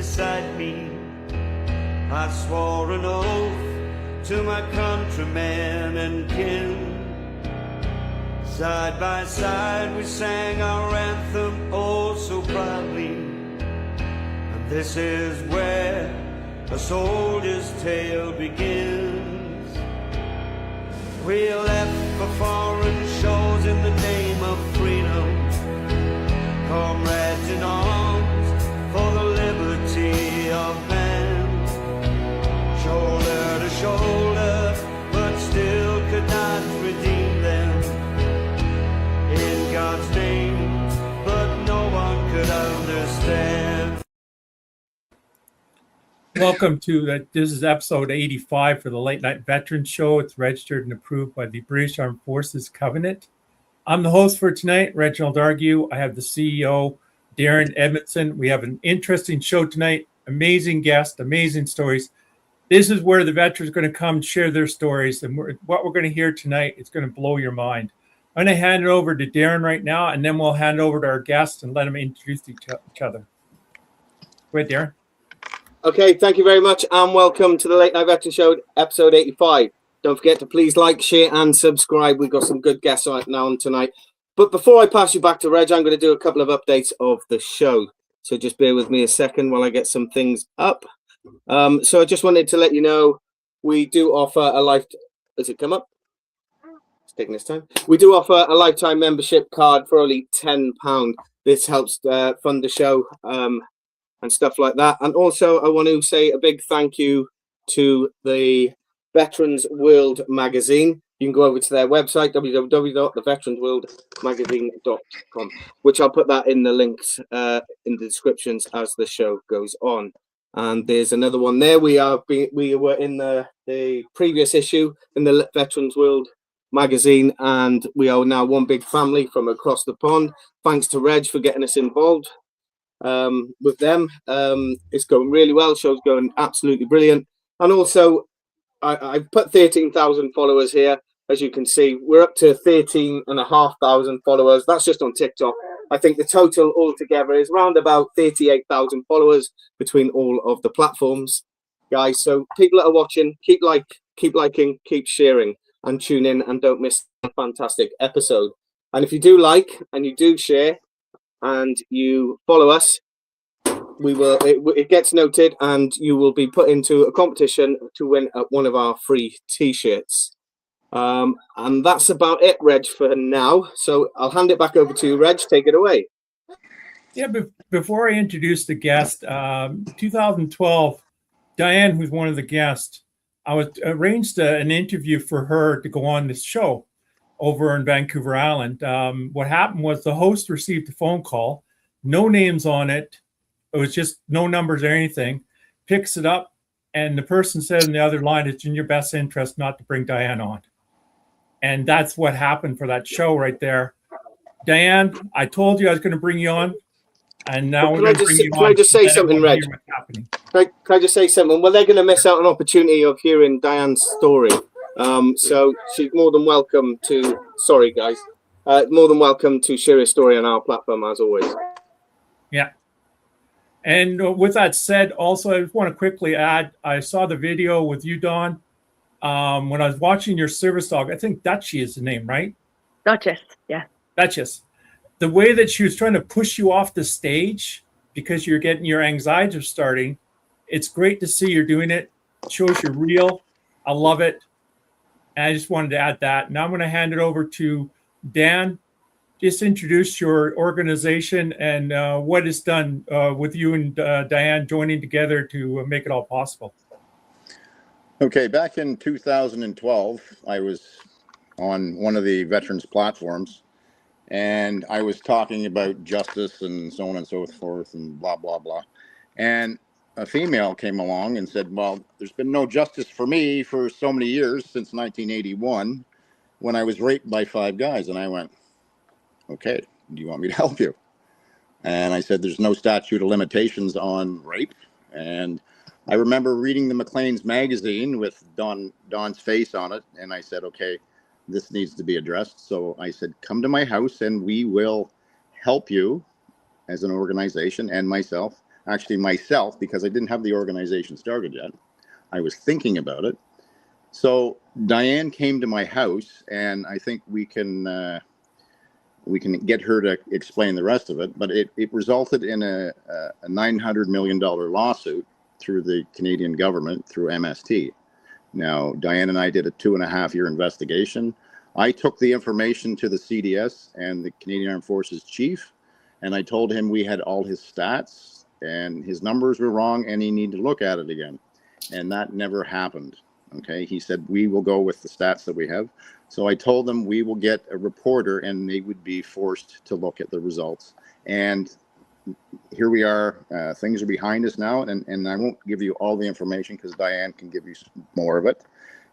beside me. I swore an oath to my countrymen and kin. Side by side we sang our anthem oh so proudly. And this is where a soldier's tale begins. We left for foreign shores in the name of freedom, comrades in arms for the liberty of man. Shoulder to shoulder, but still could not redeem them in God's name, but no one could understand. Welcome to this is episode 85 for the Late Night Veterans Show. It's registered and approved by the British Armed Forces Covenant. I'm the host for tonight, Reginald Argue. I have the CEO, Darren Edmondson. We have an interesting show tonight. Amazing guests, amazing stories. This is where the veterans are going to come share their stories. And what we're going to hear tonight is going to blow your mind. I'm going to hand it over to Darren right now, and then we'll hand it over to our guests and let them introduce each other. Go ahead, Darren. Okay, thank you very much, and welcome to the Late Night Veteran Show, episode 85. Don't forget to please like, share, and subscribe. We've got some good guests right now on tonight. But before I pass you back to Reg, I'm going to do a couple of updates of the show. So just bear with me a second while I get some things up. So I just wanted to let you know we do offer a Does it come up? It's taking its time. We do offer a lifetime membership card for only £10. This helps fund the show. And stuff like that. And also I want to say a big thank you to the Veterans World magazine. You can go over to their website, www.theveteransworldmagazine.com, which I'll put that in the links in the descriptions as the show goes on. And there's another one there. We were in the previous issue in the Veterans World magazine, and we are now one big family from across the pond. Thanks to Reg for getting us involved with them. It's going really well. The show's going absolutely brilliant. And also I've put 13,000 followers here. As you can see, we're up to 13,500 followers. That's just on TikTok. I think the total altogether is around about 38,000 followers between all of the platforms, guys. So people that are watching, keep liking, keep sharing, and tune in and don't miss a fantastic episode. And if you do like and you do share and you follow us, it gets noted, and you will be put into a competition to win one of our free t-shirts. And that's about it, Reg, for now. So I'll hand it back over to you, Reg. Take it away. Yeah, but before I introduce the guest, 2012, Diane, who's one of the guests, I arranged an interview for her to go on this show over in Vancouver Island. What happened was the host received a phone call, no names on it. It was just no numbers or anything. Picks it up, and the person said on the other line, it's in your best interest not to bring Diane on. And that's what happened for that show right there. Diane, I told you I was going to bring you on, and now we're going to bring you on. Can I just say something, Reg? Can I just say something? Well, they're going to miss out on an opportunity of hearing Diane's story. So she's more than welcome to, sorry guys, more than welcome to share her story on our platform as always. Yeah. And with that said, also, I just want to quickly add, I saw the video with you, Dawn, when I was watching your service dog. I think Dutchie is the name, right? Duchess, yeah. Duchess. The way that she was trying to push you off the stage because you're getting your anxiety starting, it's great to see you're doing it. It shows you're real. I love it. And I just wanted to add that. Now I'm going to hand it over to Dan. Just introduce your organization and what is done with you and Diane joining together to make it all possible. Okay, back in 2012, I was on one of the veterans platforms, and I was talking about justice and so on and so forth and blah, blah, blah. And a female came along and said, well, there's been no justice for me for so many years since 1981 when I was raped by 5 guys. And I went, okay, do you want me to help you? And I said, there's no statute of limitations on rape. And I remember reading the Maclean's magazine with Don's face on it. And I said, okay, this needs to be addressed. So I said, come to my house and we will help you as an organization and myself actually myself, because I didn't have the organization started yet. I was thinking about it. So Diane came to my house, and I think we can get her to explain the rest of it. But it resulted in a $900 million lawsuit through the Canadian government, through MST. Now, Diane and I did a 2.5-year investigation. I took the information to the CDS and the Canadian Armed Forces chief, and I told him we had all his stats and his numbers were wrong and he needed to look at it again. And that never happened. Okay, he said, we will go with the stats that we have. So I told them we will get a reporter and they would be forced to look at the results. And here we are. Things are behind us now. And I won't give you all the information because Diane can give you more of it.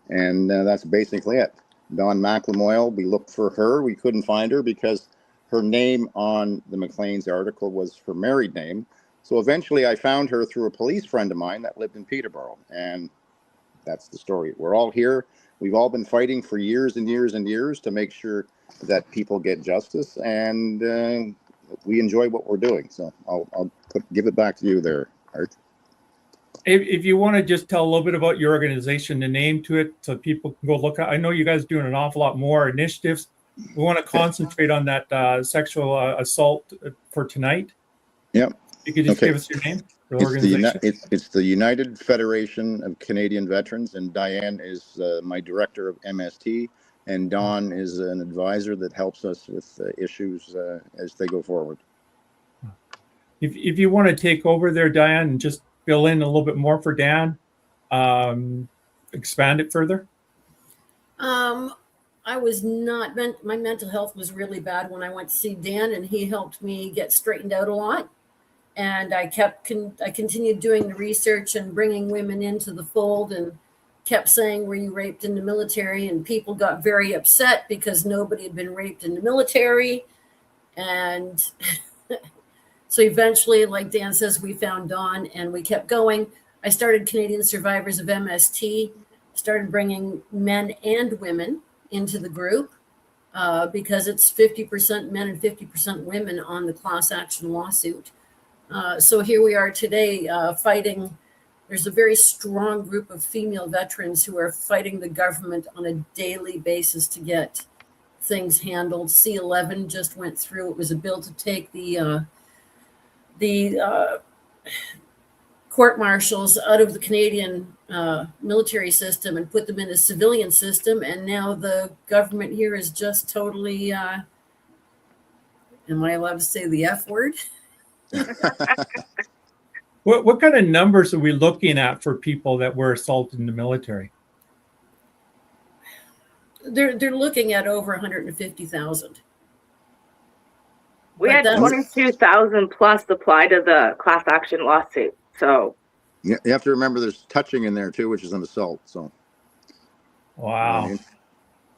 And that's basically it. Dawn McIlmoyle, we looked for her. We couldn't find her because her name on the Maclean's article was her married name. So eventually I found her through a police friend of mine that lived in Peterborough. And that's the story. We're all here. We've all been fighting for years and years and years to make sure that people get justice. And we enjoy what we're doing. So I'll give it back to you there, Art. If you want to just tell a little bit about your organization, the name to it, so people can go look at. I know you guys are doing an awful lot more initiatives. We want to concentrate on that sexual assault for tonight. Yep. You could just give us your name. It's the United Federation of Canadian Veterans, and Diane is my director of MST, and Dawn is an advisor that helps us with issues as they go forward. If you want to take over there, Diane, and just fill in a little bit more for Dan, expand it further. I was not, my mental health was really bad when I went to see Dan, and he helped me get straightened out a lot. And I continued doing the research and bringing women into the fold, and kept saying, were you raped in the military? And people got very upset because nobody had been raped in the military. And so eventually, like Dan says, we found Dawn and we kept going. I started Canadian Survivors of MST, started bringing men and women into the group because it's 50% men and 50% women on the class action lawsuit. So here we are today fighting. There's a very strong group of female veterans who are fighting the government on a daily basis to get things handled. C-11 just went through. It was a bill to take the court martials out of the Canadian military system and put them in a civilian system. And now the government here is just totally, am I allowed to say the F word? What kind of numbers are we looking at for people that were assaulted in the military? They're looking at over 150,000. We had 22,000 plus apply to the class action lawsuit. So you have to remember there's touching in there too, which is an assault. So wow. You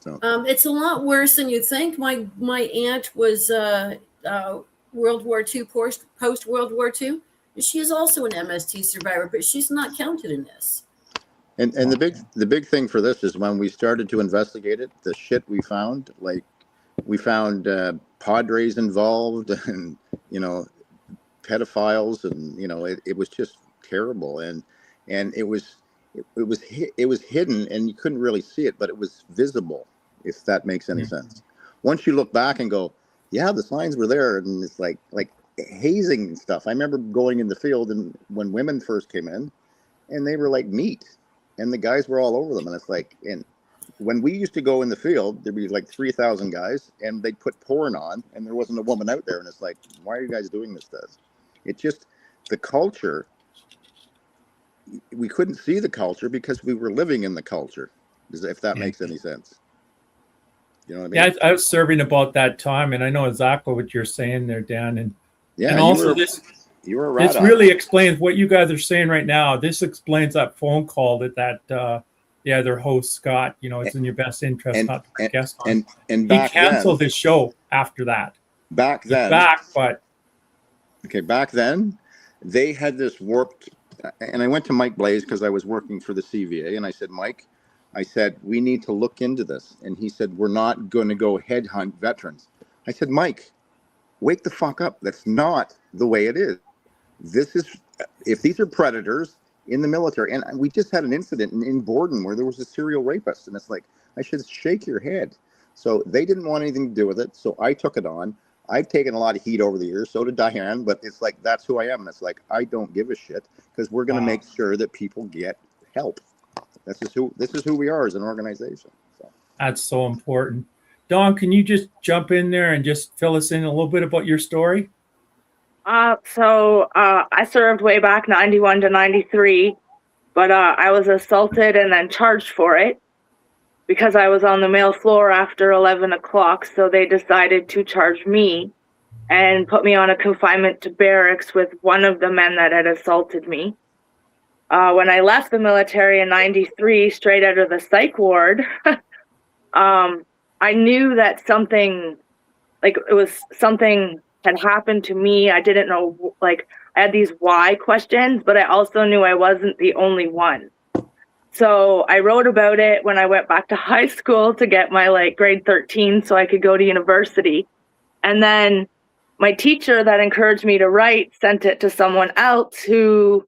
know, so it's a lot worse than you think. My aunt was World War II, post World War II. She is also an MST survivor, but she's not counted in this. and the big thing for this is when we started to investigate it, the shit we found, like we found padres involved, and pedophiles, and it was just terrible, and it was hidden, and you couldn't really see it, but it was visible, if that makes any sense. Once you look back and go, yeah, the signs were there, and it's like hazing and stuff. I remember going in the field, and when women first came in, and they were like meat, and the guys were all over them, and it's like, and when we used to go in the field, there'd be like 3,000 guys, and they'd put porn on, and there wasn't a woman out there, and it's like, why are you guys doing this to us? It's just the culture. We couldn't see the culture because we were living in the culture, if that makes any sense. You know what I mean? Yeah, I was serving about that time, and I know exactly what you're saying there, Dan. And also this really explains what you guys are saying right now. This explains that phone call that their host Scott. It's in your best interest not to guest on. And he canceled his show after that. Back then, back then, they had this warped. And I went to Mike Blaze because I was working for the CVA, and I said, Mike, we need to look into this. And he said, we're not going to go headhunt veterans. I said, Mike, wake the fuck up. That's not the way it is. This is if these are predators in the military, and we just had an incident in Borden where there was a serial rapist, and it's like, I should shake your head. So they didn't want anything to do with it, so I took it on. I've taken a lot of heat over the years, so did Diane, but it's like, that's who I am. And it's like, I don't give a shit, because we're going to make sure that people get help. This is who we are as an organization. So. That's so important. Dawn, can you just jump in there and just fill us in a little bit about your story? So I served way back 91 to 93, but I was assaulted and then charged for it because I was on the male floor after 11 o'clock. So they decided to charge me and put me on a confinement to barracks with one of the men that had assaulted me. When I left the military in 93, straight out of the psych ward, I knew that something had happened to me. I didn't know, like, I had these why questions, but I also knew I wasn't the only one. So I wrote about it when I went back to high school to get my grade 13 so I could go to university. And then my teacher that encouraged me to write sent it to someone else who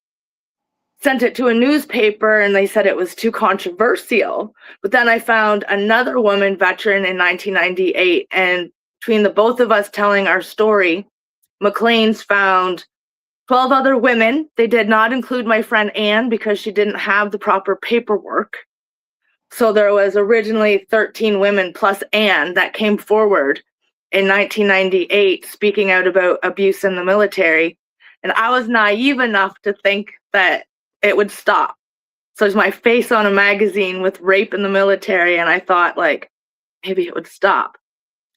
sent it to a newspaper, and they said it was too controversial. But then I found another woman veteran in 1998, and between the both of us telling our story, Maclean's found 12 other women. They did not include my friend Anne because she didn't have the proper paperwork. So there was originally 13 women plus Anne that came forward in 1998 speaking out about abuse in the military. And I was naive enough to think that it would stop. So there's my face on a magazine with rape in the military, and I thought, maybe it would stop.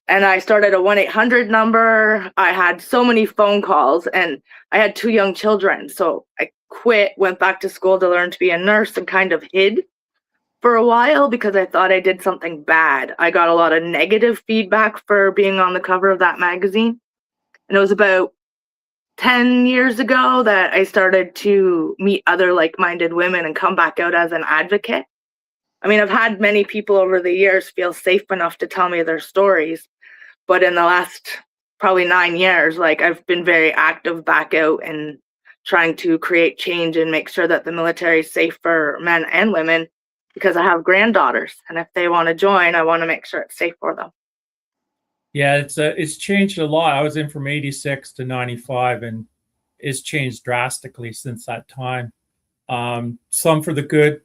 And I started a 1-800 number. I had so many phone calls, and I had 2 young children. So I quit, went back to school to learn to be a nurse, and kind of hid for a while because I thought I did something bad. I got a lot of negative feedback for being on the cover of that magazine. And it was about 10 years ago that I started to meet other like-minded women and come back out as an advocate. I mean, I've had many people over the years feel safe enough to tell me their stories. But in the last probably 9 years, I've been very active back out and trying to create change and make sure that the military is safe for men and women, because I have granddaughters. And if they want to join, I want to make sure it's safe for them. Yeah, it's changed a lot. I was in from 86 to 95, and it's changed drastically since that time. Some for the good.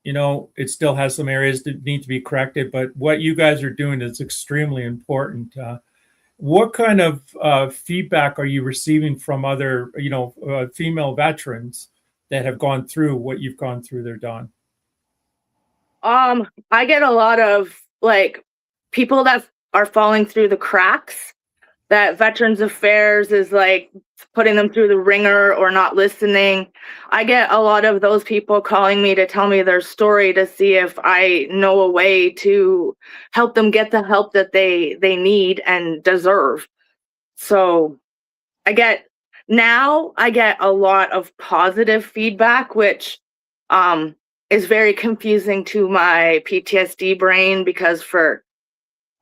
It still has some areas that need to be corrected, but what you guys are doing is extremely important. What kind of feedback are you receiving from other, female veterans that have gone through what you've gone through there, Dawn? I get a lot of people that are falling through the cracks, that Veterans Affairs is putting them through the ringer or not listening. I get a lot of those people calling me to tell me their story to see if I know a way to help them get the help that they need and deserve. So I get a lot of positive feedback, which is very confusing to my PTSD brain, because for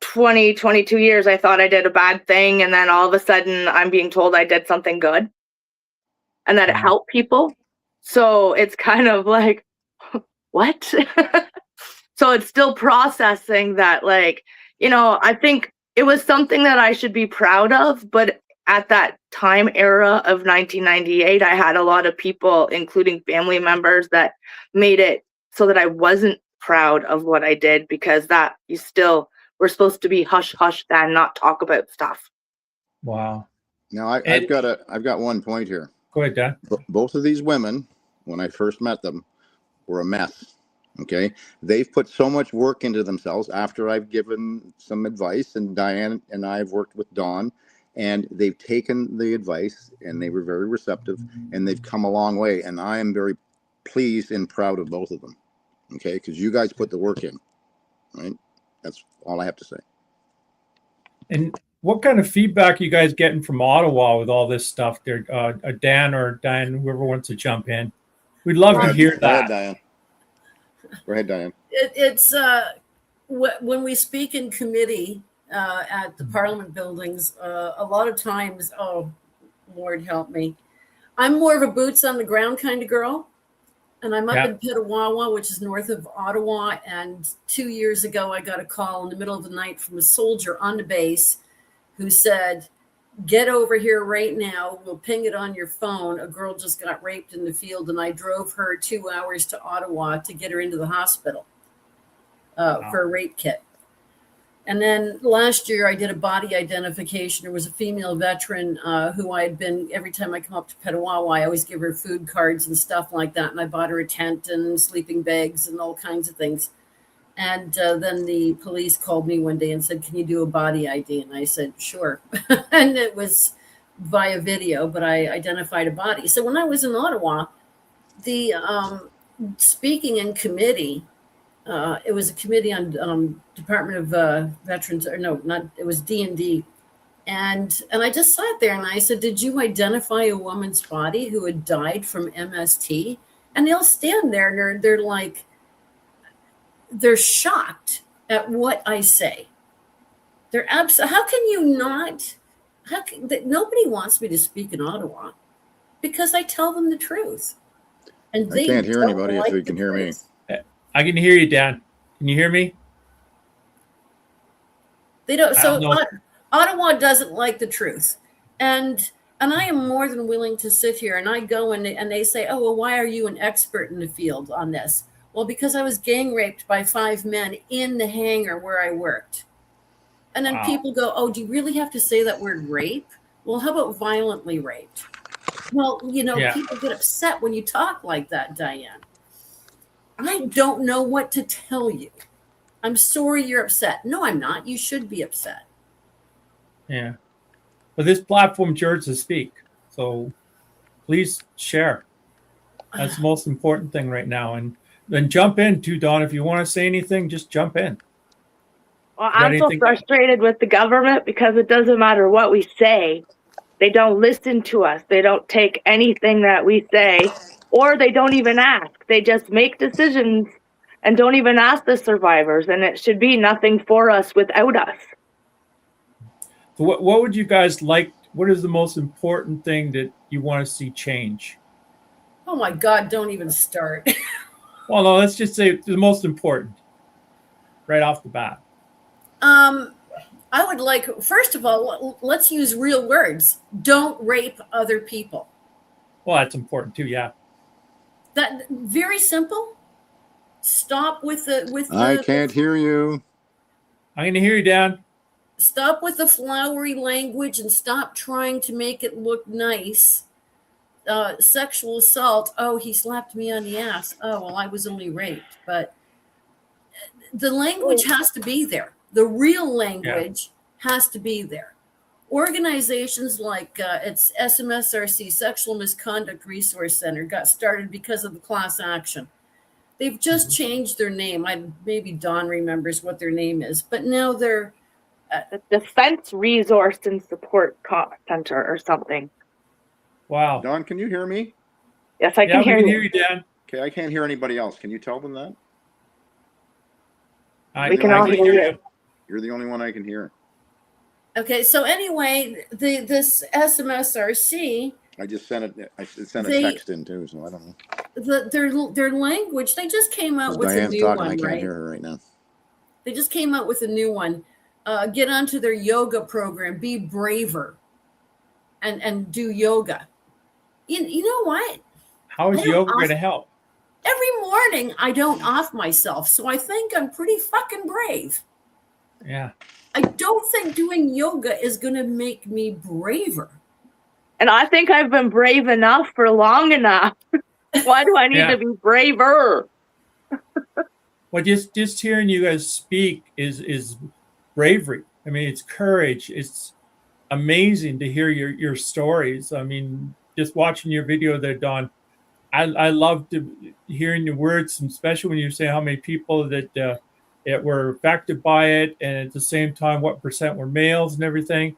22 years, I thought I did a bad thing. And then all of a sudden I'm being told I did something good and that it helped people. So it's kind of what? So it's still processing that, I think it was something that I should be proud of. But at that time era of 1998, I had a lot of people, including family members, that made it so that I wasn't proud of what I did, because that we're supposed to be hush hush and not talk about stuff. Wow. Now I've got one point here. Go ahead, Dan. Both of these women, when I first met them, were a mess. Okay, they've put so much work into themselves after I've given some advice, and Diane and I have worked with Dawn, and they've taken the advice and they were very receptive, and they've come a long way. And I am very pleased and proud of both of them. Okay, because you guys put the work in, right? That's all I have to say. And what kind of feedback are you guys getting from Ottawa with all this stuff there? Dan or Diane, whoever wants to jump in. We'd love to hear that. Go ahead, Diane. Go ahead, Diane. It's when we speak in committee at the Parliament buildings, a lot of times, oh, Lord help me, I'm more of a boots on the ground kind of girl. And I'm up Yeah. in Petawawa, which is north of Ottawa. And 2 years ago, I got a call in the middle of the night from a soldier on the base who said, "Get over here right now. We'll ping it on your phone. A girl just got raped in the field." And I drove her 2 hours to Ottawa to get her into the hospital for a rape kit. And then last year I did a body identification. There was a female veteran who I had been, every time I come up to Petawawa, I always give her food cards and stuff like that. And I bought her a tent and sleeping bags and all kinds of things. And then the police called me one day and said, "Can you do a body ID?" And I said, "Sure." And it was via video, but I identified a body. So when I was in Ottawa, the speaking in committee, it was a committee on Department of Veterans, or no, not, it was D&D. And I just sat there and I said, "Did you identify a woman's body who had died from MST?" And they'll stand there and they're like, they're shocked at what I say. They're how can you not, nobody wants me to speak in Ottawa because I tell them the truth. And I can't hear anybody if you can hear me. I can hear you, Dan. Can you hear me? They don't. I So don't know. Ottawa doesn't like the truth, and I am more than willing to sit here. And I go and they say, "Oh, well, why are you an expert in the field on this?" Well, because I was gang raped by 5 men in the hangar where I worked. And then Wow. people go, "Oh, do you really have to say that word rape?" Well, how about violently raped? Well, Yeah. people get upset when you talk like that, Diane. I don't know what to tell you. I'm sorry you're upset. No, I'm not. You should be upset. Yeah. But this platform's yours to speak. So please share. That's the most important thing right now. And then jump in too, Dawn. If you want to say anything, just jump in. Well, Got I'm so anything? frustrated with the government because it doesn't matter what we say. They don't listen to us. They don't take anything that we say, or they don't even ask. They just make decisions and don't even ask the survivors. And it should be nothing for us without us. So what would you guys like? What is the most important thing that you want to see change? Oh my God, don't even start. Well, no, let's just say the most important right off the bat. I would like, first of all, let's use real words. Don't rape other people. Well, that's important too. Yeah. That very simple. Stop with the. I can't hear you. I'm going to hear you, Dan. Stop with the flowery language and stop trying to make it look nice. Sexual assault. Oh, he slapped me on the ass. Oh, well, I was only raped. But the language has to be there. The real language has to be there. Organizations like it's SMSRC, Sexual Misconduct Resource Center, got started because of the class action. They've just changed their name. Maybe Dawn remembers what their name is, but now they're The Defense Resource and Support Center or something. Wow. Don, can you hear me? Yes, I Yeah, can we hear can you. hear you, Dan. Okay, I can't hear anybody else. Can you tell them that? We can all hear you. You're the only one I can hear. okay. So anyway, this SMSRC, I just sent it. I sent a They- text in too, so I don't know. their language, they just came out Because with a Diane's new talking, one, I can't right? hear her right now. They just came out with a new one. Get onto their yoga program. Be braver, and do yoga. You know what? How is I don't yoga ask- going to help? Every morning I don't off myself, so I think I'm pretty fucking brave. Yeah. I don't think doing yoga is going to make me braver. And I think I've been brave enough for long enough. Why do I need Yeah. to be braver? Well, just hearing you guys speak is bravery. I mean, it's courage. It's amazing to hear your stories. I mean, just watching your video there, Don, I love hearing the words, and especially when you say how many people that were affected by it, and at the same time, what percent were males and everything.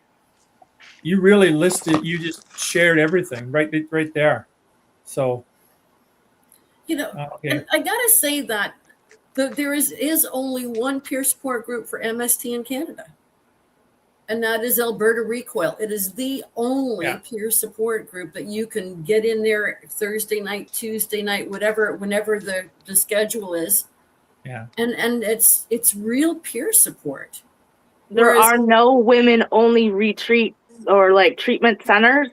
You really listed. You just shared everything right there. So, okay. And I gotta say that there is only one peer support group for MST in Canada. and that is Alberta Recoil. It is the only peer support group that you can get in there Thursday night, Tuesday night, whenever the schedule is. Yeah. And it's real peer support. There are no women only retreats or like treatment centers.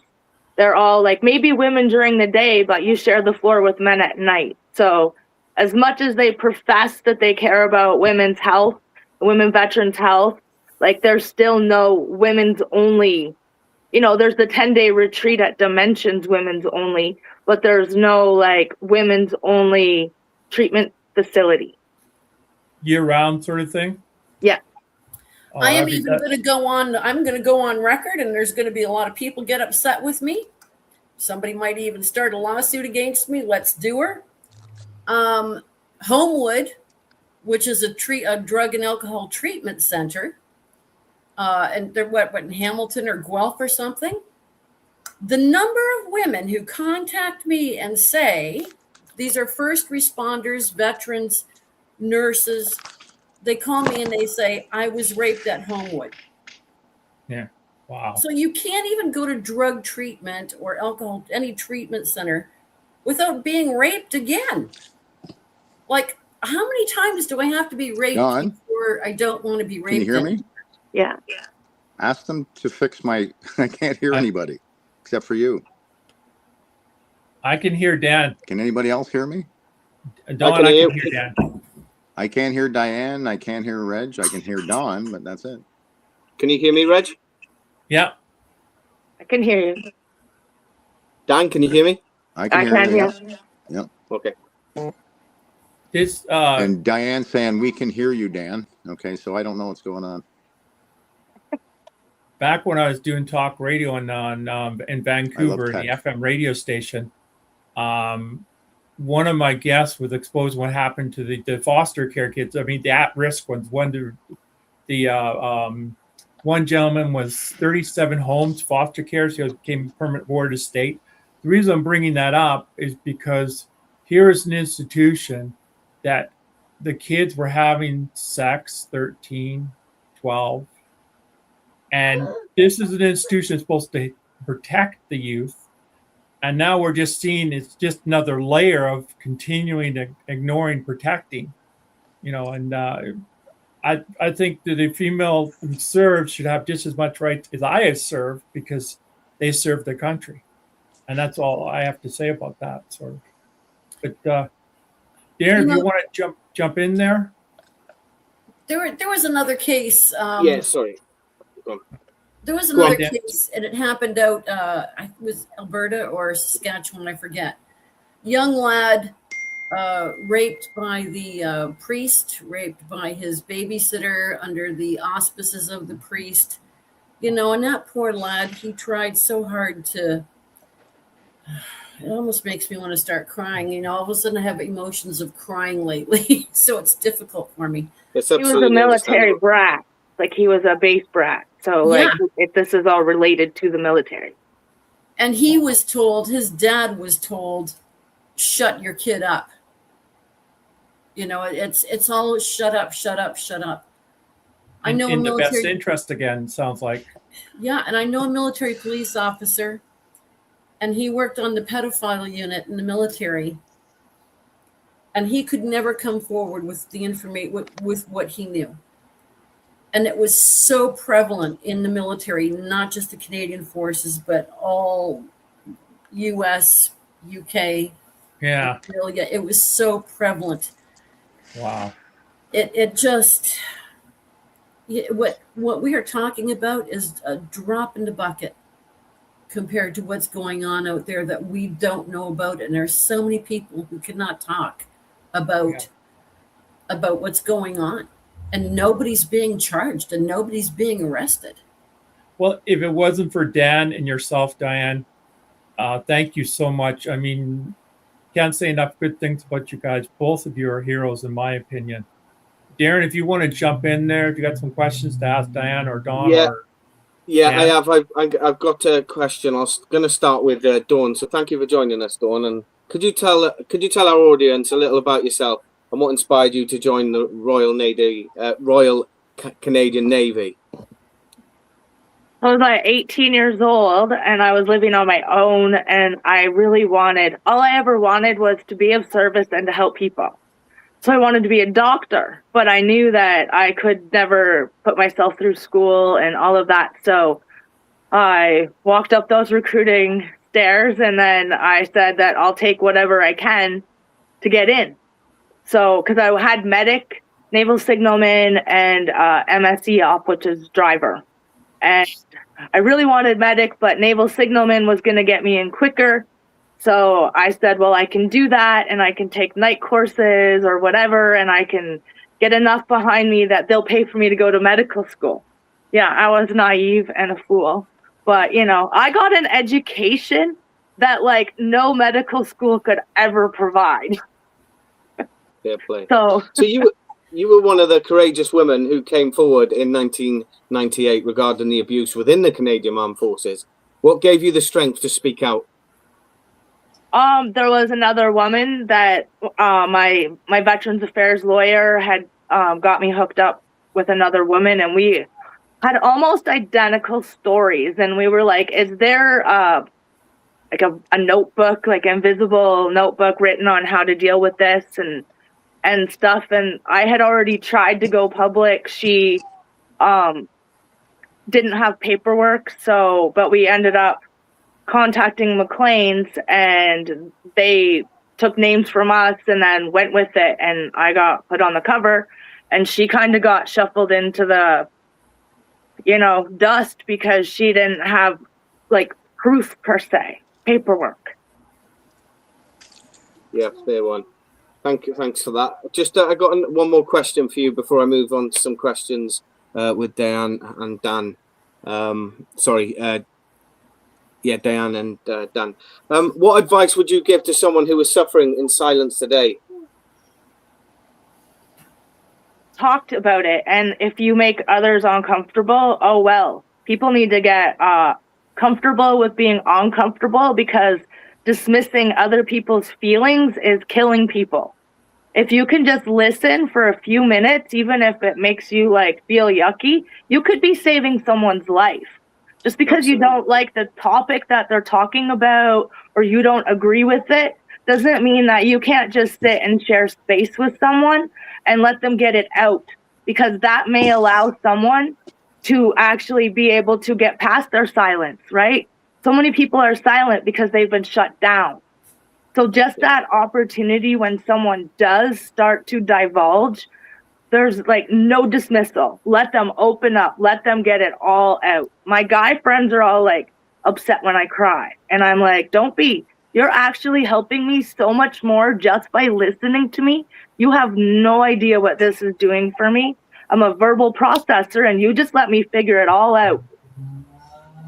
They're all like maybe women during the day, but you share the floor with men at night. So as much as they profess that they care about women's health, women veterans' health, like there's still no women's only, there's the 10-day retreat at Dimensions women's only, but there's no like women's only treatment facility. Year round sort of thing? Yeah. Oh, I am even going to go on. I'm going to go on record, and there's going to be a lot of people get upset with me. Somebody might even start a lawsuit against me. Let's do her. Homewood, which is a drug and alcohol treatment center, and they're what in Hamilton or Guelph or something. The number of women who contact me and say these are first responders, veterans, nurses. They call me and they say, I was raped at Homewood. Yeah. Wow. So you can't even go to drug treatment or alcohol, any treatment center without being raped again. Like, how many times do I have to be raped Dawn, before I don't want to be raped? Can you hear me? Yeah. Ask them to fix I can't hear anybody except for you. I can hear Dan. Can anybody else hear me? Dawn, I can hear Dan. I can't hear Diane. I can't hear Reg. I can hear Dawn, but that's it. Can you hear me, Reg? Yeah. I can hear you. Dan, can you hear me? I can hear you. Yes. Yep. Okay. This And Diane saying we can hear you, Dan. Okay, so I don't know what's going on. back when I was doing talk radio in Vancouver, in the FM radio station, one of my guests was exposed what happened to the foster care kids. I mean, the at-risk ones. One gentleman was 37 homes, foster care, so he became permanent ward of state. The reason I'm bringing that up is because here is an institution that the kids were having sex, 13, 12. And this is an institution that's supposed to protect the youth. And now we're just seeing it's just another layer of continuing to ignoring protecting, and I think that the female who serves should have just as much rights as I have served because they serve the country. And that's all I have to say about that sort of. But Darren, if you want to jump in there. There was another case. Yeah, sorry. Go on. There was another case, and it happened out, it was Alberta or Saskatchewan, I forget. Young lad raped by the priest, raped by his babysitter under the auspices of the priest. And that poor lad, he tried so hard to, it almost makes me want to start crying. All of a sudden I have emotions of crying lately, so it's difficult for me. He was a military brat, like he was a base brat. So this is all related to the military. And he was told, his dad was told, shut your kid up. It's all shut up, shut up, shut up. I know in the best interest again, sounds like. Yeah, and I know a military police officer, and he worked on the pedophile unit in the military. And he could never come forward with the information with what he knew. And it was so prevalent in the military, not just the Canadian forces, but all US, UK, Australia. It was so prevalent. Wow. What we are talking about is a drop in the bucket compared to what's going on out there that we don't know about. And there's so many people who cannot talk about what's going on. And nobody's being charged and nobody's being arrested. Well, if it wasn't for Dan and yourself, Diane, thank you so much. I mean, can't say enough good things about you guys. Both of you are heroes, in my opinion. Darren, if you want to jump in there, if you got some questions to ask Diane or Dawn. Yeah, I have. I've got a question. I'm going to start with Dawn. So thank you for joining us, Dawn. And could you tell our audience a little about yourself and what inspired you to join the Royal Canadian Navy? I was like 18 years old and I was living on my own, and I really all I ever wanted was to be of service and to help people. So I wanted to be a doctor, but I knew that I could never put myself through school and all of that. So I walked up those recruiting stairs, and then I said that I'll take whatever I can to get in. So, because I had medic, Naval Signalman, and MSE op, which is driver. And I really wanted medic, but Naval Signalman was going to get me in quicker. So I said, well, I can do that, and I can take night courses or whatever, and I can get enough behind me that they'll pay for me to go to medical school. Yeah, I was naive and a fool. But, you know, I got an education that, like, no medical school could ever provide. Fair play. So you were one of the courageous women who came forward in 1998 regarding the abuse within the Canadian Armed Forces. What gave you the strength to speak out? There was another woman that my Veterans Affairs lawyer had got me hooked up with another woman, and we had almost identical stories. And we were like, is there like a notebook, like invisible notebook written on how to deal with this and stuff? And I had already tried to go public. She didn't have paperwork, but we ended up contacting McLean's, and they took names from us and then went with it, and I got put on the cover, and she kind of got shuffled into the, you know, dust because she didn't have like proof per se, paperwork. Yeah, fair one. Thank you. Thanks for that. Just I got one more question for you before I move on to some questions with Diane and Dan. Diane and Dan. What advice would you give to someone who is suffering in silence today? Talked about it, and if you make others uncomfortable, oh well. People need to get comfortable with being uncomfortable, because dismissing other people's feelings is killing people. If you can just listen for a few minutes, even if it makes you like feel yucky, you could be saving someone's life. Just because you don't like the topic that they're talking about or you don't agree with it doesn't mean that you can't just sit and share space with someone and let them get it out, because that may allow someone to actually be able to get past their silence, right? So many people are silent because they've been shut down. So just that opportunity when someone does start to divulge, there's like no dismissal. Let them open up. Let them get it all out. My guy friends are all like upset when I cry. And I'm like, don't be. You're actually helping me so much more just by listening to me. You have no idea what this is doing for me. I'm a verbal processor, and you just let me figure it all out.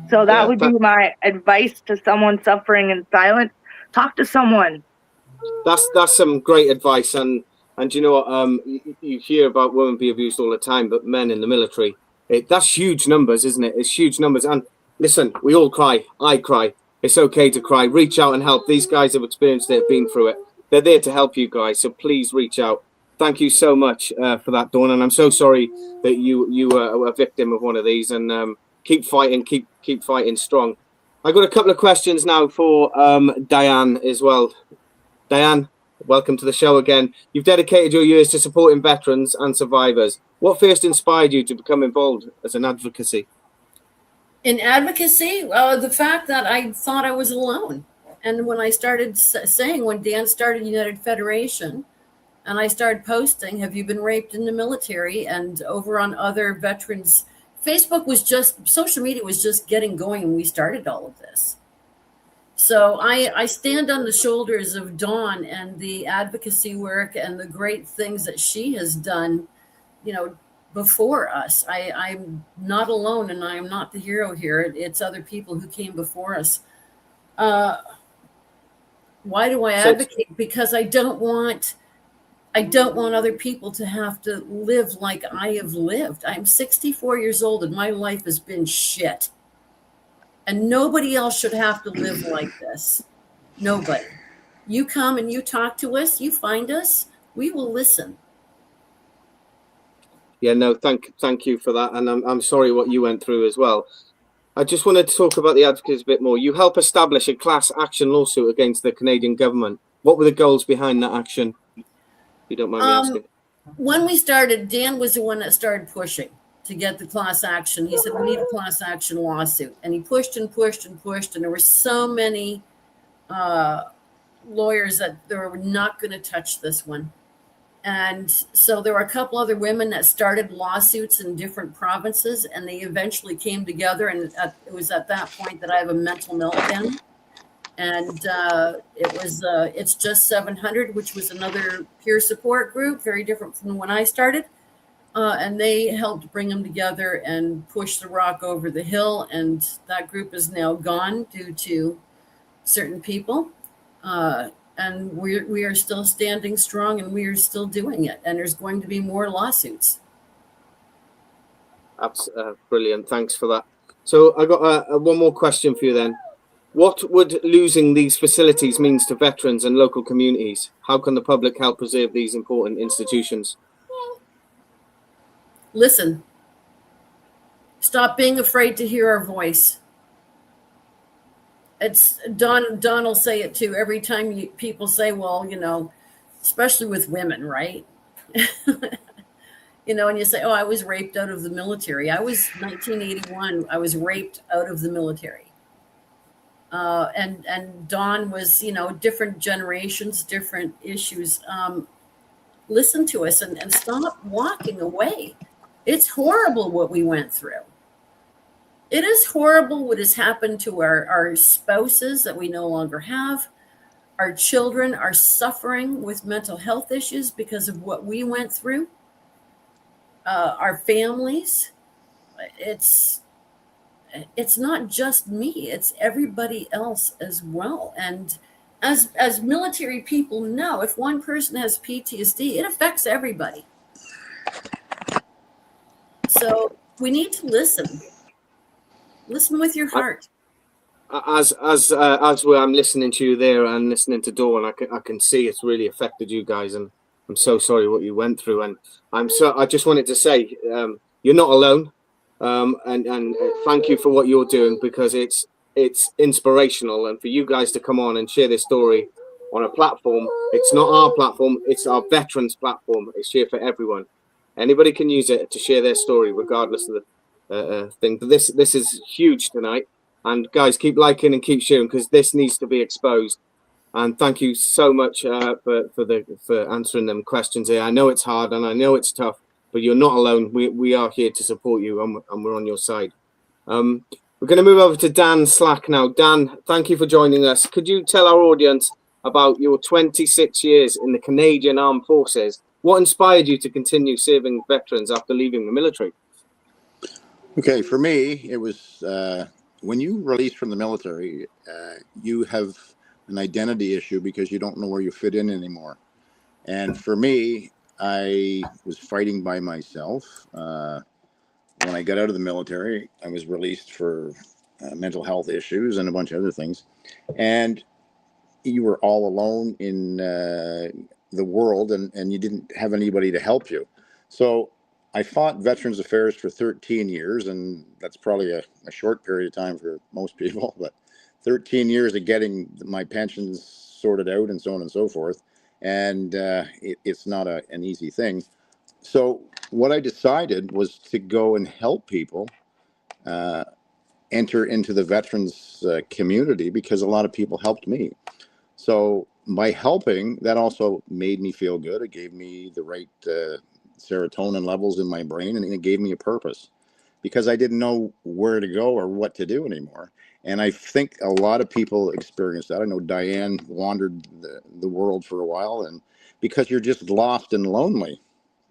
So that would be my advice to someone suffering in silence. Talk to someone. That's some great advice. And you know what? You hear about women being abused all the time, but men in the military, that's huge numbers, isn't it? It's huge numbers. And listen, we all cry. I cry. It's okay to cry. Reach out and help. These guys have experienced it, have been through it. They're there to help you guys. So please reach out. Thank you so much for that, Dawn. And I'm so sorry that you were a victim of one of these. And keep fighting. Keep fighting strong. I got a couple of questions now for Diane as well. Diane, welcome to the show again. You've dedicated your years to supporting veterans and survivors. What first inspired you to become involved as an advocacy? In advocacy, the fact that I thought I was alone. And when I started saying, when Dan started United Federation, and I started posting, have you been raped in the military? And over on other veterans, social media was just getting going when we started all of this. So I stand on the shoulders of Dawn and the advocacy work and the great things that she has done, you know, before us. I'm not alone, and I am not the hero here. It's other people who came before us. Why do I advocate? Because I don't want other people to have to live like I have lived. I'm 64 years old and my life has been shit. And nobody else should have to live like this. Nobody. You come and you talk to us, you find us, we will listen. Yeah, no, thank you for that. And I'm sorry what you went through as well. I just wanted to talk about the advocacy a bit more. You help establish a class action lawsuit against the Canadian government. What were the goals behind that action? If you don't mind me asking. When we started, Dan was the one that started pushing to get the class action. He said, we need a class action lawsuit. And he pushed and pushed and pushed. And there were so many lawyers that they were not going to touch this one. And so there were a couple other women that started lawsuits in different provinces, and they eventually came together. And it was at that point that I have a mental meltdown. And it's Just 700, which was another peer support group, very different from when I started. And they helped bring them together and push the rock over the hill. And that group is now gone due to certain people. And we are still standing strong, and we are still doing it. And there's going to be more lawsuits. That's brilliant. Thanks for that. So I got one more question for you then. What would losing these facilities means to veterans and local communities? How can the public help preserve these important institutions? Listen. Stop being afraid to hear our voice. It's Don will say it too. Every time people say, well, especially with women, right? And you say, oh, I was raped out of the military. I was 1981. I was raped out of the military. And Don was, different generations, different issues. Listen to us and stop walking away. It's horrible what we went through. It is horrible what has happened to our spouses that we no longer have. Our children are suffering with mental health issues because of what we went through. Our families, it's not just me, it's everybody else as well. And as military people know, if one person has PTSD, it affects everybody. So we need to listen. Listen with your heart. As I'm listening to you there and listening to Dawn, I can see it's really affected you guys, and I'm so sorry what you went through. And I just wanted to say, you're not alone, and thank you for what you're doing, because it's inspirational. And for you guys to come on and share this story on a platform, it's not our platform, it's our veterans platform. It's here for everyone. Anybody can use it to share their story, regardless of the thing. But this is huge tonight, and guys, keep liking and keep sharing, because this needs to be exposed. And thank you so much for answering them questions here. I know it's hard and I know it's tough, but you're not alone. We are here to support you, and we're on your side. We're going to move over to Dan Slack now. Dan, thank you for joining us. Could you tell our audience about your 26 years in the Canadian Armed Forces? What inspired you to continue serving veterans after leaving the military? Okay, for me, it was when you release from the military, you have an identity issue because you don't know where you fit in anymore. And for me, I was fighting by myself. When I got out of the military, I was released for mental health issues and a bunch of other things. And you were all alone in the world, and you didn't have anybody to help you. So I fought Veterans Affairs for 13 years, and that's probably a short period of time for most people, but 13 years of getting my pensions sorted out and so on and so forth. And it's not an easy thing. So what I decided was to go and help people enter into the veterans community, because a lot of people helped me. So by helping, that also made me feel good. It gave me the right serotonin levels in my brain, and it gave me a purpose, because I didn't know where to go or what to do anymore. And I think a lot of people experience that. I know Diane wandered the world for a while, and because you're just lost and lonely,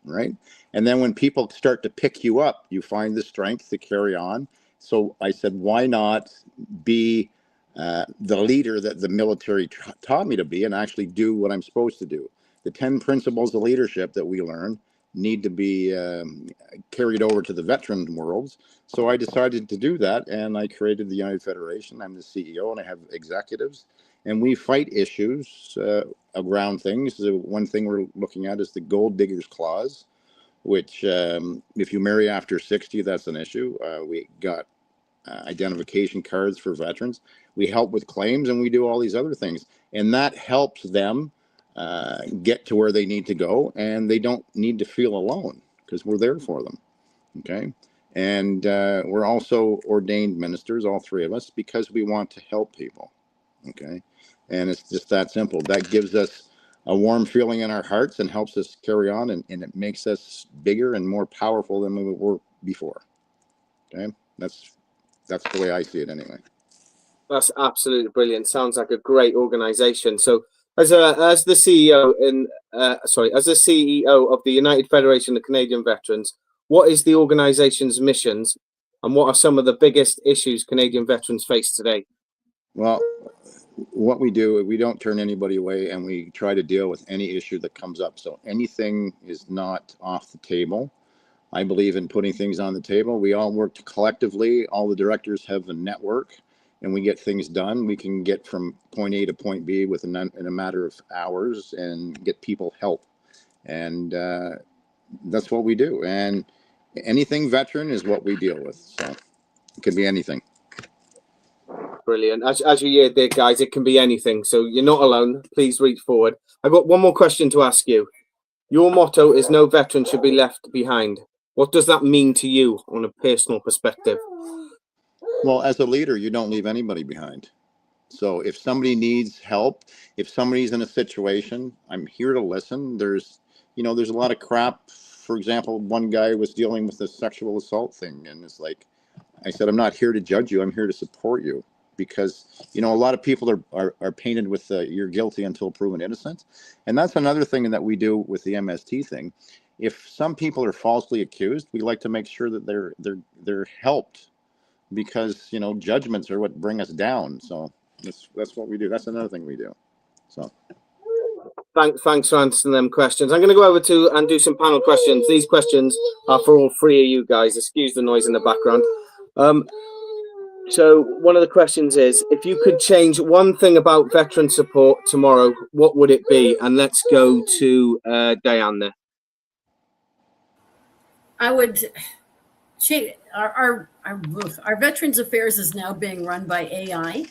right? And then when people start to pick you up, you find the strength to carry on. So I said, why not be the leader that the military taught me to be, and actually do what I'm supposed to do? The 10 principles of leadership that we learn need to be carried over to the veteran worlds. So I decided to do that, and I created the United Federation. I'm the CEO, and I have executives, and we fight issues around things. The one thing we're looking at is the gold diggers clause, which if you marry after 60, that's an issue. We got identification cards for veterans. We help with claims, and we do all these other things, and that helps them get to where they need to go, and they don't need to feel alone because we're there for them. Okay. And we're also ordained ministers, all three of us, because we want to help people. Okay. And it's just that simple. That gives us a warm feeling in our hearts and helps us carry on, and it makes us bigger and more powerful than we were before. Okay. That's the way I see it anyway. That's absolutely brilliant. Sounds like a great organization. So as the CEO as the CEO of the United Federation of Canadian Veterans, what is the organization's missions, and what are some of the biggest issues Canadian veterans face today? Well, what we do, we don't turn anybody away, and we try to deal with any issue that comes up. So anything is not off the table. I believe in putting things on the table. We all work collectively. All the directors have a network, and we get things done. We can get from point A to point B in a matter of hours and get people help. And that's what we do. And anything veteran is what we deal with. So it could be anything. Brilliant. As you heard there, guys, it can be anything. So you're not alone. Please reach forward. I've got one more question to ask you. Your motto is no veteran should be left behind. What does that mean to you on a personal perspective? Well, as a leader, you don't leave anybody behind. So if somebody needs help, if somebody's in a situation, I'm here to listen. There's a lot of crap. For example, one guy was dealing with a sexual assault thing, and it's like, I said, I'm not here to judge you. I'm here to support you, because, a lot of people are painted with you're guilty until proven innocent. And that's another thing that we do with the MST thing. If some people are falsely accused, we like to make sure that they're helped, because, judgments are what bring us down. So that's what we do. That's another thing we do. So thanks for answering them questions. I'm going to go over to and do some panel questions. These questions are for all three of you guys. Excuse the noise in the background. So one of the questions is, if you could change one thing about veteran support tomorrow, what would it be? And let's go to Diane there. I would change our Veterans Affairs is now being run by AI.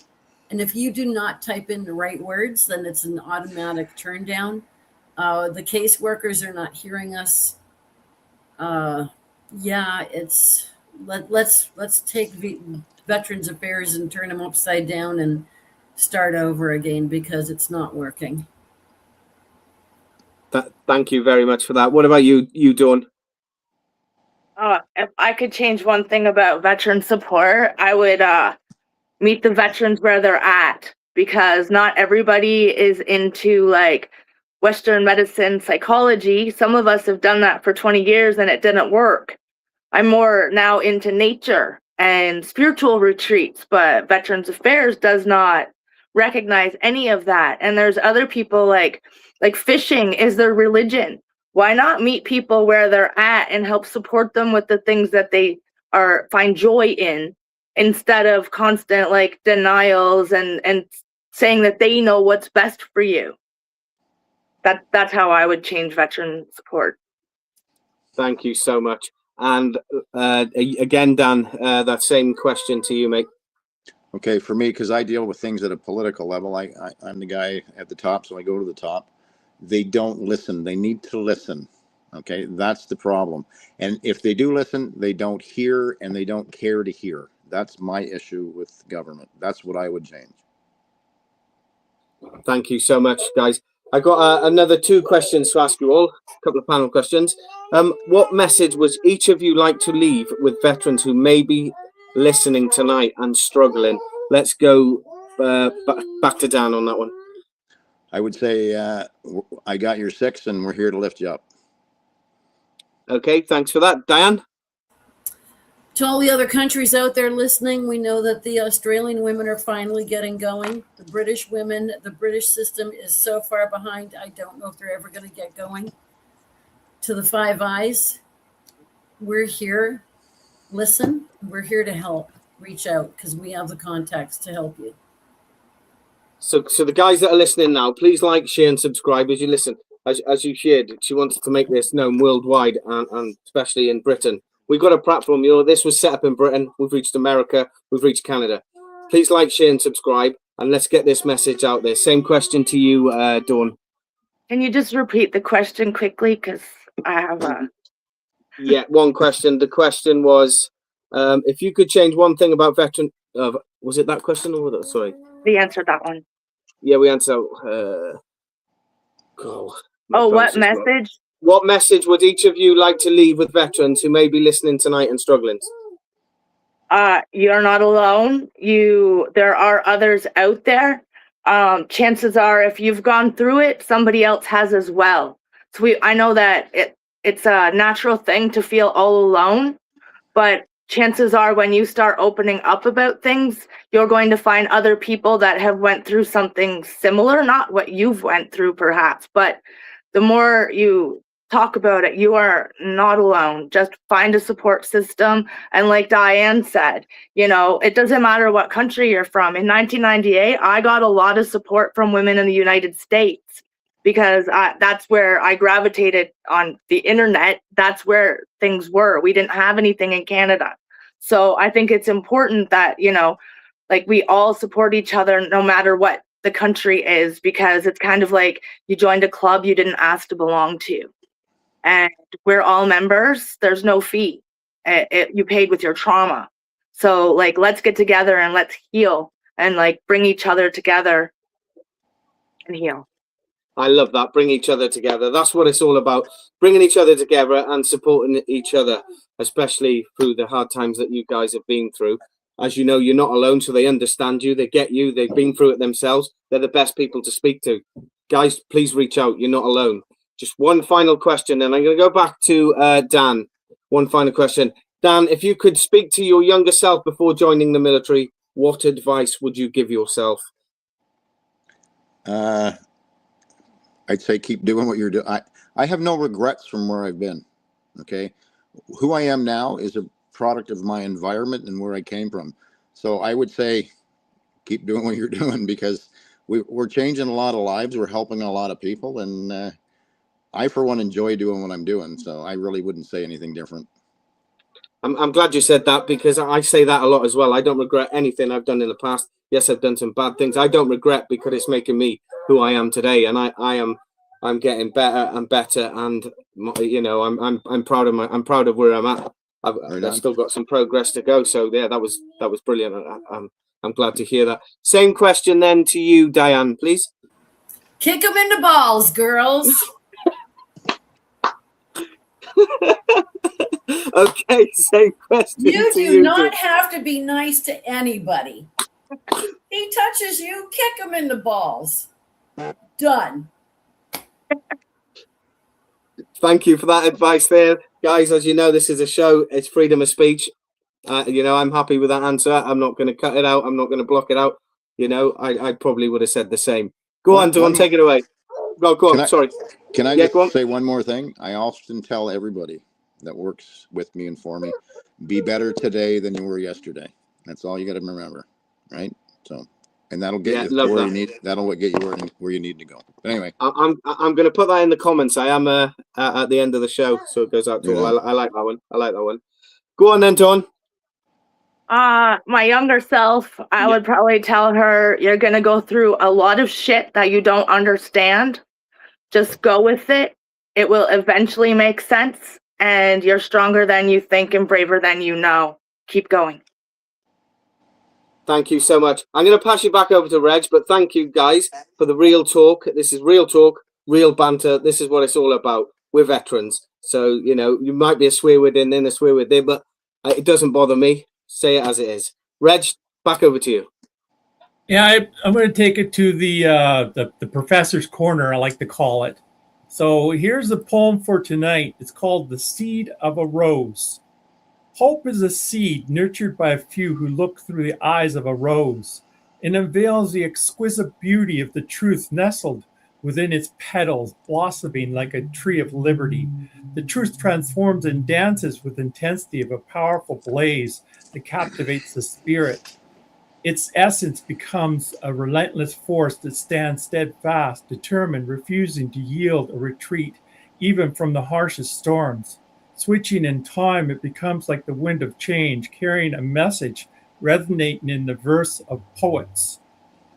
And if you do not type in the right words, then it's an automatic turn down. The caseworkers are not hearing us. Let's take Veterans Affairs and turn them upside down and start over again, because it's not working. Thank you very much for that. What about you, Dawn? If I could change one thing about veteran support, I would meet the veterans where they're at, because not everybody is into like Western medicine, psychology. Some of us have done that for 20 years and it didn't work. I'm more now into nature and spiritual retreats, but Veterans Affairs does not recognize any of that. And there's other people like fishing is their religion. Why not meet people where they're at and help support them with the things that they find joy in, instead of constant like denials and saying that they know what's best for you. That's how I would change veteran support. Thank you so much. And again, Dan, that same question to you, mate. Okay, for me, because I deal with things at a political level, I'm the guy at the top, so I go to the top. They don't listen. They need to listen. Okay, that's the problem. And if they do listen, they don't hear, and they don't care to hear. That's my issue with government. That's what I would change. Thank you so much, guys. I got another 2 questions to ask you all, a couple of panel questions. What message would each of you like to leave with veterans who may be listening tonight and struggling? Let's go back to Dan on that one. I would say, I got your 6, and we're here to lift you up. Okay, thanks for that. Diane? To all the other countries out there listening, we know that the Australian women are finally getting going. The British women, the British system is so far behind, I don't know if they're ever going to get going. To the Five Eyes, we're here. Listen, we're here to help. Reach out, because we have the contacts to help you. So the guys that are listening now, please like, share, and subscribe as you listen. As you shared, she wanted to make this known worldwide, and especially in Britain. We've got a platform. This was set up in Britain. We've reached America. We've reached Canada. Please like, share, and subscribe, and let's get this message out there. Same question to you, Dawn. Can you just repeat the question quickly? Because I have a... Yeah, one question. The question was, if you could change one thing about veteran... was it that question? Or sorry. We answered that one. Yeah, we answered... what message? What message would each of you like to leave with veterans who may be listening tonight and struggling? You're not alone. There are others out there. Chances are, if you've gone through it, somebody else has as well. So I know that it's a natural thing to feel all alone, but chances are when you start opening up about things, you're going to find other people that have went through something similar, not what you've went through perhaps, but the more you talk about it, you are not alone. Just find a support system. And like Diane said, it doesn't matter what country you're from. In 1998, I got a lot of support from women in the United States because that's where I gravitated on the internet. That's where things were. We didn't have anything in Canada. So I think it's important that, we all support each other no matter what the country is, because it's kind of like you joined a club you didn't ask to belong to. And we're all members. There's no fee. You paid with your trauma. So let's get together and let's heal and bring each other together and heal. I love that. Bring each other together. That's what it's all about. Bringing each other together and supporting each other, especially through the hard times that you guys have been through. As you know, you're not alone, so they understand you. They get you. They've been through it themselves. They're the best people to speak to. Guys, please reach out. You're not alone. Just one final question, and I'm going to go back to Dan. One final question. Dan, if you could speak to your younger self before joining the military, what advice would you give yourself? I'd say keep doing what you're doing. I have no regrets from where I've been, okay? Who I am now is a product of my environment and where I came from. So I would say keep doing what you're doing, because we're changing a lot of lives. We're helping a lot of people, and I, for one, enjoy doing what I'm doing, so I really wouldn't say anything different. I'm glad you said that, because I say that a lot as well. I don't regret anything I've done in the past. Yes, I've done some bad things. I don't regret, because it's making me who I am today, and I'm getting better and better, and I'm proud of where I'm at. I've still got some progress to go. So yeah, that was brilliant. I'm glad to hear that. Same question then to you, Diane, please. Kick them in the balls, girls. Okay, same question. You to do not have to be nice to anybody. He touches you, kick him in the balls. Done. Thank you for that advice there. Guys, as you know, this is a show. It's freedom of speech. I'm happy with that answer. I'm not going to cut it out. I'm not going to block it out. I probably would have said the same. Go on, Dawn, take it away. Go on. Sorry. Can I just say one more thing? I often tell everybody that works with me and for me, be better today than you were yesterday. That's all you got to remember, right? So, and that'll get you where you need. That'll get you where you need to go. But anyway, I'm going to put that in the comments. I am at the end of the show, so it goes out to all. I like that one. I like that one. Go on then, Dawn. My younger self, I would probably tell her, you're going to go through a lot of shit that you don't understand. Just go with it. It will eventually make sense. And you're stronger than you think and braver than you know. Keep going. Thank you so much. I'm going to pass you back over to Reg, but thank you guys for the real talk. This is real talk, real banter. This is what it's all about. We're veterans. So, you might be a swear word in, a swear word there, but it doesn't bother me. Say it as it is. Reg, back over to you. Yeah, I'm going to take it to the professor's corner, I like to call it. So here's the poem for tonight. It's called The Seed of a Rose. Hope is a seed nurtured by a few who look through the eyes of a rose and unveils the exquisite beauty of the truth nestled within its petals, blossoming like a tree of liberty. The truth transforms and dances with intensity of a powerful blaze that captivates the spirit. Its essence becomes a relentless force that stands steadfast, determined, refusing to yield or retreat, even from the harshest storms. switching in time, it becomes like the wind of change, carrying a message resonating in the verse of poets.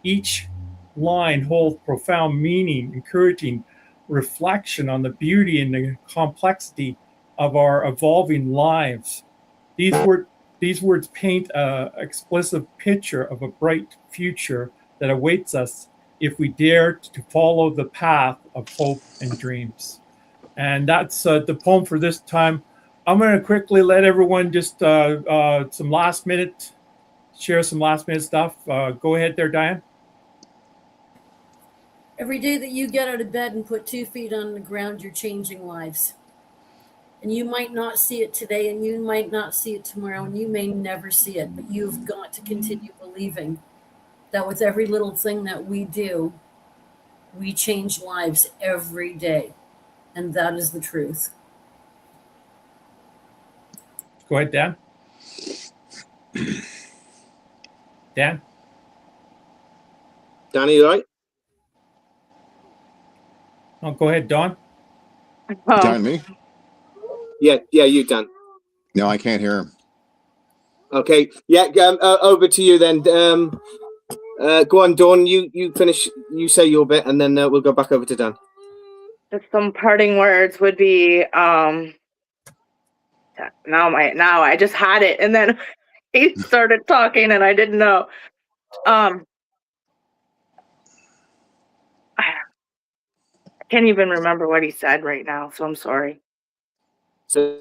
Each line holds profound meaning, encouraging reflection on the beauty and the complexity of our evolving lives. These words paint an explicit picture of a bright future that awaits us if we dare to follow the path of hope and dreams. And that's the poem for this time. I'm going to quickly let everyone just share some last minute stuff. Go ahead there, Diane. Every day that you get out of bed and put 2 feet on the ground, you're changing lives. And you might not see it today, and you might not see it tomorrow, and you may never see it, but you've got to continue believing that with every little thing that we do, we change lives every day. And that is the truth. Go ahead, Dan. Dan? Danny, you all right? Oh, go ahead, Don. Telling me? Yeah, you, Dan. No, I can't hear him. Okay, yeah, over to you then. Go on, Dawn. You finish. You say your bit, and then we'll go back over to Dan. Just some parting words would be now I just had it, and then he started talking and I didn't know. I can't even remember what he said right now, so I'm sorry. So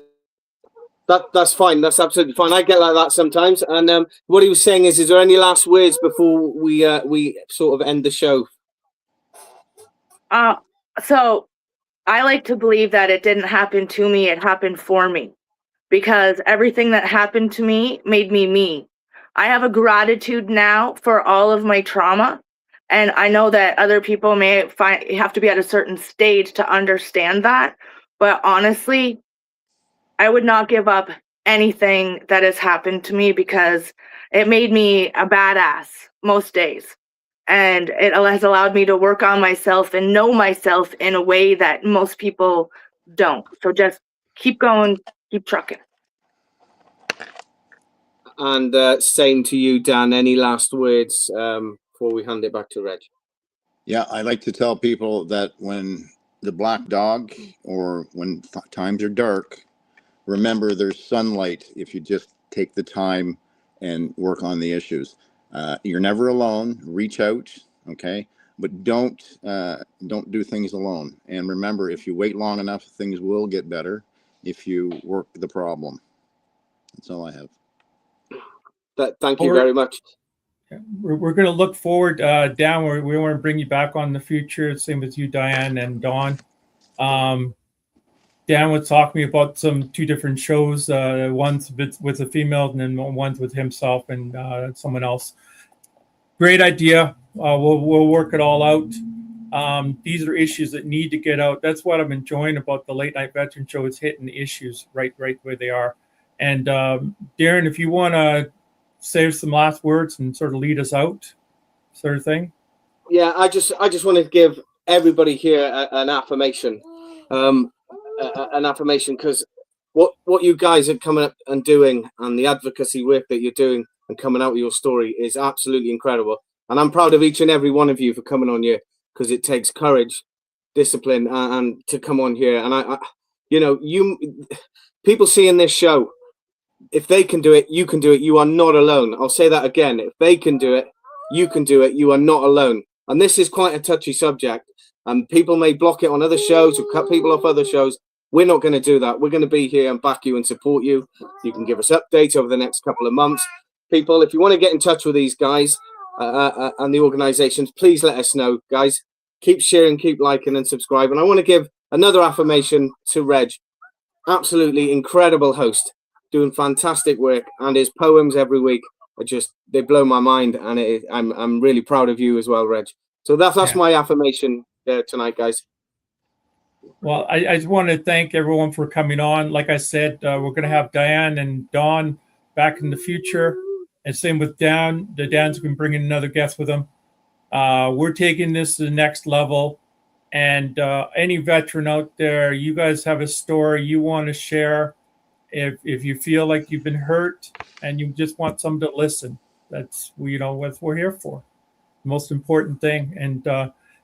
that's fine. That's absolutely fine. I get like that sometimes. And what he was saying is there any last words before we sort of end the show? So I like to believe that it didn't happen to me, it happened for me, because everything that happened to me made me me. I have a gratitude now for all of my trauma, and I know that other people may have to be at a certain stage to understand that, but honestly, I would not give up anything that has happened to me because it made me a badass most days. And it has allowed me to work on myself and know myself in a way that most people don't. So just keep going, keep trucking. And same to you, Dan. Any last words before we hand it back to Reg? Yeah, I like to tell people that when the black dog or when times are dark, remember there's sunlight if you just take the time and work on the issues. You're never alone. Reach out, okay? But don't do things alone. And remember, if you wait long enough, things will get better if you work the problem. That's all I have. Thank you very much. We're going to look forward, Dan. We want to bring you back on in the future. Same with you, Diane and Dawn. Dan was talking to me about two different shows. One's with a female, and then one's with himself and someone else. Great idea. We'll work it all out. These are issues that need to get out. That's what I'm enjoying about the Late Night Veteran Show, is hitting the issues right where they are. And Darren, if you want to say some last words and sort of lead us out, sort of thing. Yeah, I just want to give everybody here an affirmation. An affirmation, because what you guys are coming up and doing, and the advocacy work that you're doing and coming out with your story is absolutely incredible. And I'm proud of each and every one of you for coming on here, because it takes courage, discipline, and to come on here. And I people seeing this show, if they can do it, you can do it. You are not alone. I'll say that again. If they can do it, you can do it. You are not alone. And this is quite a touchy subject. And people may block it on other shows or cut people off other shows. We're not going to do that. We're going to be here and back you and support you. You can give us updates over the next couple of months. People, if you want to get in touch with these guys and the organizations, please let us know, guys. Keep sharing, keep liking and subscribing. I want to give another affirmation to Reg. Absolutely incredible host, doing fantastic work, and his poems every week are they blow my mind, and I'm really proud of you as well, Reg. So that's my affirmation tonight, guys. Well, I just want to thank everyone for coming on. Like I said, we're going to have Diane and Dawn back in the future, and same with Dan. Dan's going to bring in another guest with him. We're taking this to the next level. And any veteran out there, you guys have a story you want to share. If you feel like you've been hurt and you just want someone to listen, that's what we're here for. Most important thing. And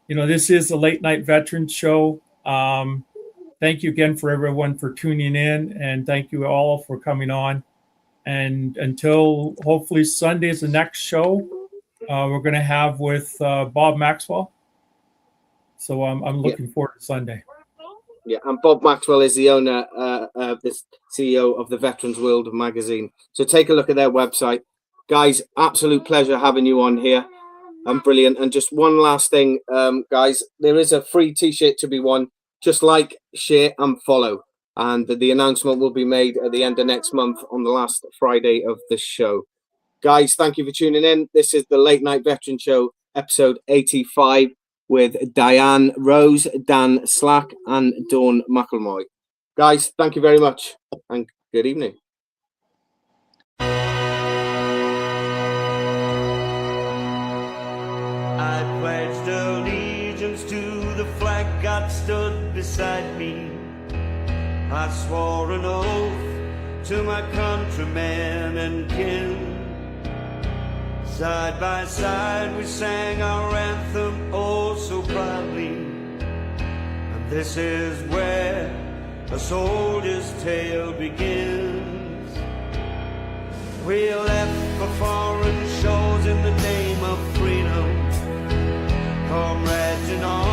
this is a late night veterans show. Thank you again for everyone for tuning in, and thank you all for coming on. And until hopefully Sunday is the next show, we're going to have with Bob Maxwell. So I'm looking forward to Sunday. Yeah, and Bob Maxwell is the owner, the CEO of the Veterans World magazine. So take a look at their website. Guys, absolute pleasure having you on here. Brilliant. And just one last thing, guys, there is a free t-shirt to be won. Just like, share and follow. And the announcement will be made at the end of next month on the last Friday of the show. Guys, thank you for tuning in. This is the Late Night Veteran Show, episode 85, with Diane Rose, Dan Slack, and Dawn McIlmoyle. Guys, thank you very much, and good evening. I pledged allegiance to the flag God stood beside me. I swore an oath to my countrymen and kin. Side by side we sang our anthem oh so proudly. And this is where a soldier's tale begins. We left for foreign shores in the name of freedom. Comrades in arms.